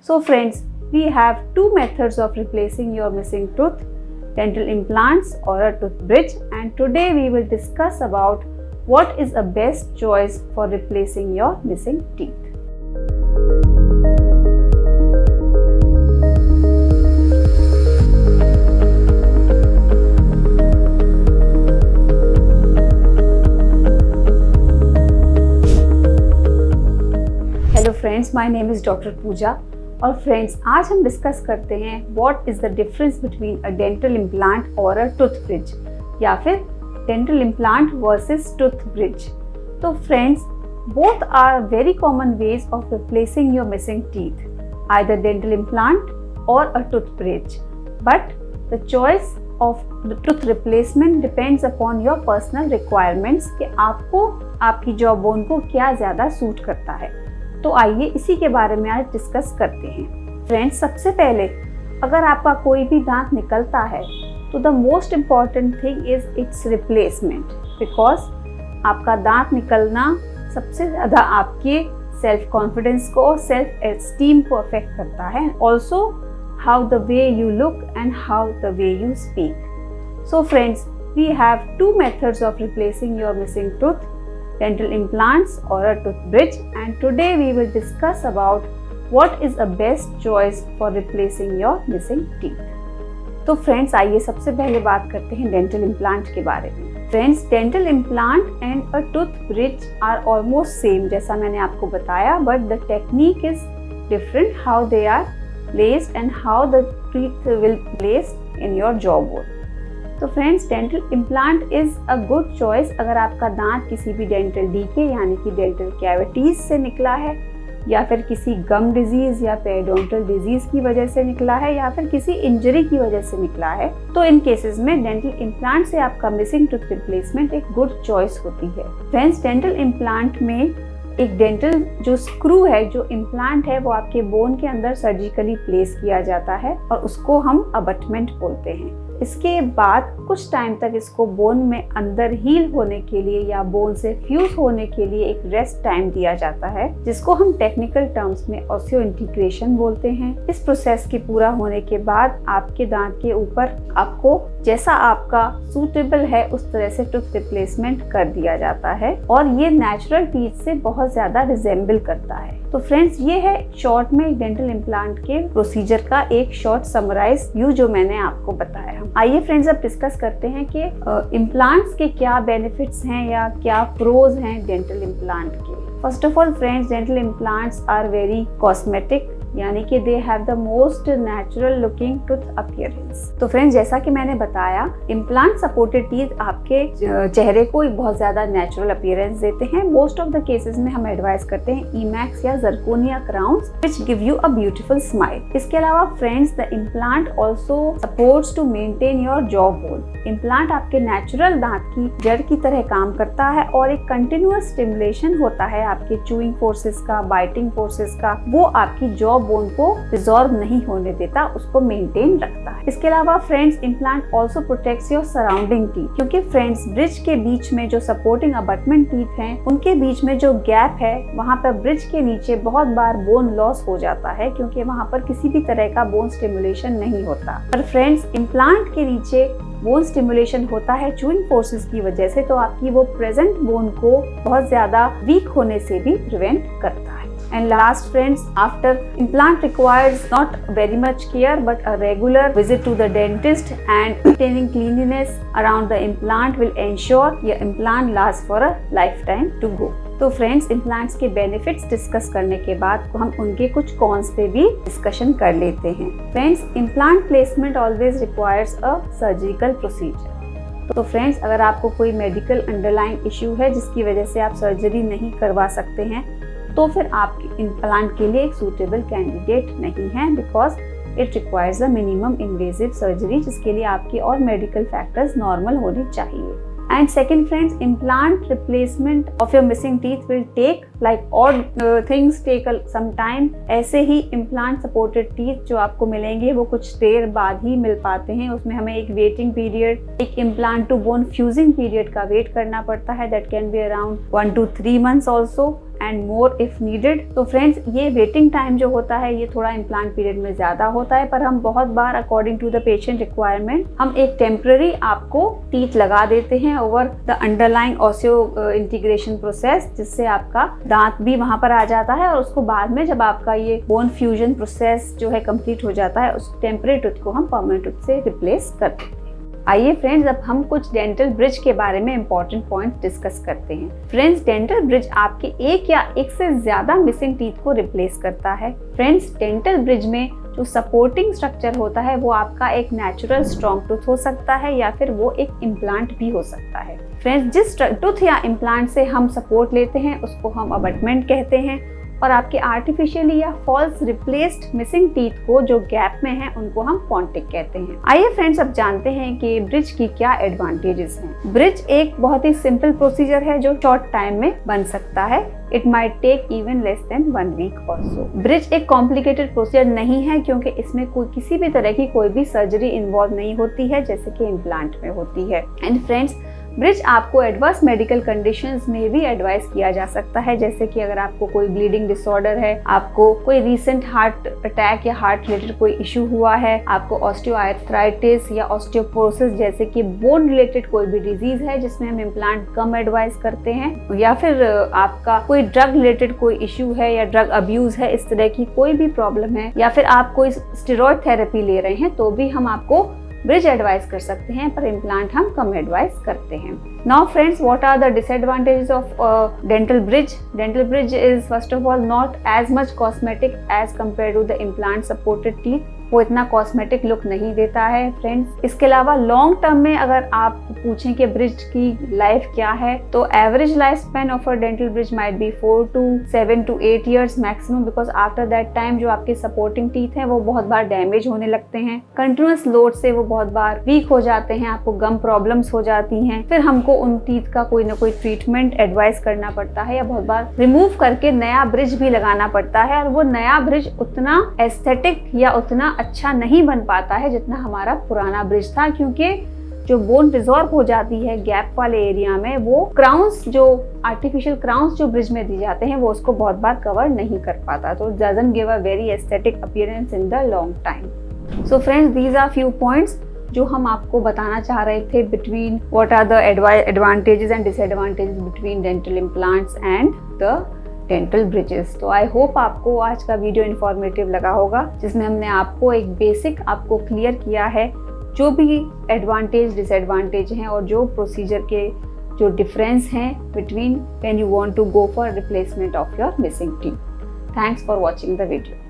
So friends, we have two methods of replacing your missing tooth, dental implants or a tooth bridge, and today we will discuss about what is a best choice for replacing your missing teeth. Hello friends, my name is Dr. Pooja. और friends, आज हम discuss करते हैं what is the difference between a dental implant और a tooth bridge, या फिर dental implant versus tooth bridge. तो friends, both are very common ways of replacing your missing teeth, either dental implant और a tooth bridge, but the choice of the tooth replacement depends upon your personal requirements कि आपको आपकी jaw bone को क्या ज़्यादा suit करता है। तो आइए इसी के बारे में आज डिस्कस करते हैं। फ्रेंड्स, सबसे पहले अगर आपका कोई भी दांत निकलता है तो the most important thing is its replacement, because आपका दांत निकलना सबसे ज़्यादा आपके सेल्फ कॉन्फिडेंस को, सेल्फ एस्टीम को अफेक्ट करता है, also how the way you look and how the way you speak. So friends, we have two methods of replacing your missing tooth, dental implants or a tooth bridge, and today we will discuss about what is a best choice for replacing your missing teeth. तो friends, आइए सबसे पहले बात करते हैं dental implant के बारे में। Friends, dental implant and a tooth bridge are almost same, जैसा मैंने आपको बताया, but the technique is different, how they are placed and how the teeth will placed in your jaw bone. तो friends, dental implant is a good choice अगर आपका दांत किसी भी डेंटल डीके यानी कि डेंटल कैविटीज़ से निकला है, या फिर किसी गम डिजीज़ या पेरिडोंटल डिजीज़ की वजह से निकला है, या फिर किसी इंजरी की वजह से निकला है। तो इन केसेस में डेंटल इम्प्लांट से आपका मिसिंग टूथ रिप्लेसमेंट एक गुड चॉइस होती है। फ्रेंड्स, डेंटल इम्प्लांट में एक डेंटल जो स्क्रू है, जो इम्प्लांट है, वो आपके बोन के अंदर सर्जिकली प्लेस किया जाता है और उसको हम अबटमेंट बोलते हैं। इसके बाद कुछ टाइम तक इसको बोन में अंदर हील होने के लिए या बोन से फ्यूज होने के लिए एक रेस्ट टाइम दिया जाता है, जिसको हम टेक्निकल टर्म्स में ऑसियो इंटीग्रेशन बोलते हैं। इस प्रोसेस के पूरा होने के बाद आपके दांत के ऊपर आपको जैसा आपका सूटेबल है उस तरह से टूथ रिप्लेसमेंट कर दिया जाता है, और ये नेचुरल टीथ से बहुत ज्यादा रिजेंबल करता है। तो फ्रेंड्स, ये है शॉर्ट में डेंटल इम्प्लांट के प्रोसीजर का एक शॉर्ट समराइज व्यू जो मैंने आपको बताया। आइए फ्रेंड्स, अब डिस्कस करते हैं कि इम्प्लांट्स के क्या बेनिफिट्स हैं या क्या प्रोज हैं डेंटल इम्प्लांट के। First of all friends, dental implants are very cosmetic, यानी कि they have the most natural looking tooth appearance. तो फ्रेंड्स, जैसा कि मैंने बताया, इम्प्लांट सपोर्टेड टीथ आपके चेहरे को बहुत ज्यादा नेचुरल अपीयरेंस देते हैं। मोस्ट ऑफ द केसेस में हम एडवाइस करते हैं ईमैक्स या zirconia crowns which give you a beautiful smile. इसके अलावा friends, the implant also supports to maintain your jaw bone. Implant आपके नेचुरल दांत की जड़ की तरह काम करता है और एक कंटिन्यूअस स्टिमुलेशन होता है आपके चूइंग फोर्सेस का, बाइटिंग फोर्सेस का, वो आपकी जॉ बोन को रिजॉल्व नहीं होने देता, उसको मेंटेन रखता है। इसके अलावा friends, implant also protects your surrounding teeth, क्योंकि फ्रेंड्स, ब्रिज के बीच में जो सपोर्टिंग अबटमेंट टीथ हैं, उनके बीच में जो गैप है, वहाँ पर ब्रिज के नीचे बहुत बार बोन लॉस हो जाता है, क्योंकि वहाँ पर किसी भी तरह का बोन स्टिमुलेशन नहीं होता। पर फ्रेंड्स, इम्प्लांट के नीचे बोन स्टिमुलेशन होता है चूइंग फोर्सेस की वजह से, तो आपकी वो प्रेजेंट बोन को बहुत ज्यादा वीक होने से भी प्रिवेंट करता है। And last friends, after implant requires not very much care but a regular visit to the dentist and maintaining cleanliness around the implant will ensure your implant lasts for a lifetime to go. तो friends, implants के benefits discuss करने के बाद हम उनके कुछ cons पे भी डिस्कशन कर लेते हैं। Friends, implant placement always requires a surgical procedure. तो फ्रेंड्स, अगर आपको कोई मेडिकल अंडरलाइन इश्यू है जिसकी वजह से आप सर्जरी नहीं करवा सकते हैं, तो फिर आप इम्प्लांट के लिए एक सूटेबल कैंडिडेट नहीं है, because it requires a minimum invasive surgery, जिसके लिए आपके और मेडिकल फैक्टर्स नॉर्मल होने चाहिए। And second friends, implant replacement of your missing teeth will take like odd things take some time. ऐसे ही implant supported teeth जो आपको मिलेंगे वो कुछ देर बाद ही मिल पाते हैं, उसमें हमें एक waiting period, एक implant to bone fusing period का wait करना पड़ता है, that can be around 1 to 3 months also. and more if needed। तो फ्रेंड्स, ये वेटिंग टाइम जो होता है ये थोड़ा इम्प्लांट पीरियड में ज़्यादा होता है, पर हम बहुत बार according to the patient requirement हम एक टेम्पररी आपको टीथ लगा देते हैं over the underlying osteo integration process, जिससे आपका दांत भी वहाँ पर आ जाता है और उसको बाद में जब आपका ये बोन फ्यूजन प्रोसेस जो है कंप्लीट हो जाता है, उस टेम्पररी टूथ को हम परमानेंट टूथ से रिप्लेस कर देते हैं। आइए फ्रेंड्स, अब हम कुछ डेंटल ब्रिज के बारे में इंपॉर्टेंट पॉइंट डिस्कस करते हैं। फ्रेंड्स, डेंटल ब्रिज आपके एक या एक से ज्यादा मिसिंग टीथ को रिप्लेस करता है। फ्रेंड्स, डेंटल ब्रिज में जो सपोर्टिंग स्ट्रक्चर होता है वो आपका एक नेचुरल स्ट्रॉन्ग टूथ हो सकता है या फिर वो एक इम्प्लांट भी हो सकता है। फ्रेंड्स, जिस टूथ या इम्प्लांट से हम सपोर्ट लेते हैं उसको हम अबटमेंट कहते हैं, और आपके आर्टिफिशियली या फॉल्स रिप्लेस्ड मिसिंग टीथ को जो गैप में है उनको हम पॉन्टिक कहते हैं। आइए फ्रेंड्स, अब जानते हैं कि ब्रिज की क्या एडवांटेजेस हैं। ब्रिज एक बहुत ही सिंपल प्रोसीजर है जो शॉर्ट टाइम में बन सकता है। It might take even less than 1 week also. Bridge एक कॉम्प्लिकेटेड प्रोसीजर नहीं है क्योंकि इसमें कोई किसी भी तरह की कोई भी सर्जरी इन्वॉल्व नहीं होती है जैसे कि इम्प्लांट में होती है। एंड फ्रेंड्स, ब्रिज आपको एडवर्स मेडिकल कंडीशंस में भी एडवाइस किया जा सकता है, जैसे कि अगर आपको कोई ब्लीडिंग डिसऑर्डर है, आपको कोई रीसेंट हार्ट अटैक या हार्ट रिलेटेड कोई इशू हुआ है, आपको ऑस्टियोआर्थराइटिस या ऑस्टियोपोरोसिस जैसे कि बोन रिलेटेड कोई भी डिजीज है जिसमें हम इम्प्लांट कम एडवाइस करते हैं, या फिर आपका कोई ड्रग रिलेटेड कोई इशू है या ड्रग अब्यूज है, इस तरह की कोई भी प्रॉब्लम है, या फिर आप कोई स्टेरॉइड थेरेपी ले रहे हैं, तो भी हम आपको ब्रिज एडवाइस कर सकते हैं, पर इम्प्लांट हम कम एडवाइस करते हैं। Now friends, what are the disadvantages of dental bridge? Dental bridge is first of all not as much cosmetic as compare to the implant supported teeth. वो इतना कॉस्मेटिक लुक नहीं देता है फ्रेंड्स। इसके अलावा लॉन्ग टर्म में अगर आप पूछें कि ब्रिज की लाइफ क्या है, तो average life span of a dental bridge might be 4 to 7 to 8 years maximum, because after that time जो आपके सपोर्टिंग टीथ हैं वो बहुत बार डैमेज होने लगते हैं। कंटिन्यूअस लोड से वो बहुत बार वीक हो जाते हैं, आपको गम प्रॉब्लम्स हो जाती हैं, फिर हमको उन टीथ का कोई ना कोई ट्रीटमेंट एडवाइस करना पड़ता है या बहुत बार रिमूव करके नया ब्रिज भी लगाना पड़ता है, और वो नया ब्रिज उतना एस्थेटिक या उतना अच्छा नहीं बन पाता है जितना हमारा पुराना ब्रिज था, क्योंकि जो बोन रिजॉर्व हो जाती है गैप वाले एरिया में, वो क्राउन्स जो आर्टिफिशियल क्राउन्स जो ब्रिज में दी जाते हैं वो उसको बहुत बार कवर नहीं कर पाता, तो doesn't give a very aesthetic appearance in the long time. So friends, these are few points जो हम आपको बताना चाह रहे थे between what are the advantages and disadvantages between dental implants and the dental bridges. तो आई होप आपको आज का वीडियो इन्फॉर्मेटिव लगा होगा, जिसमें हमने आपको एक बेसिक आपको क्लियर किया है जो भी एडवांटेज डिसएडवांटेज हैं और जो प्रोसीजर के जो डिफरेंस हैं between when you want to go for replacement of your missing teeth. Thanks for watching the video.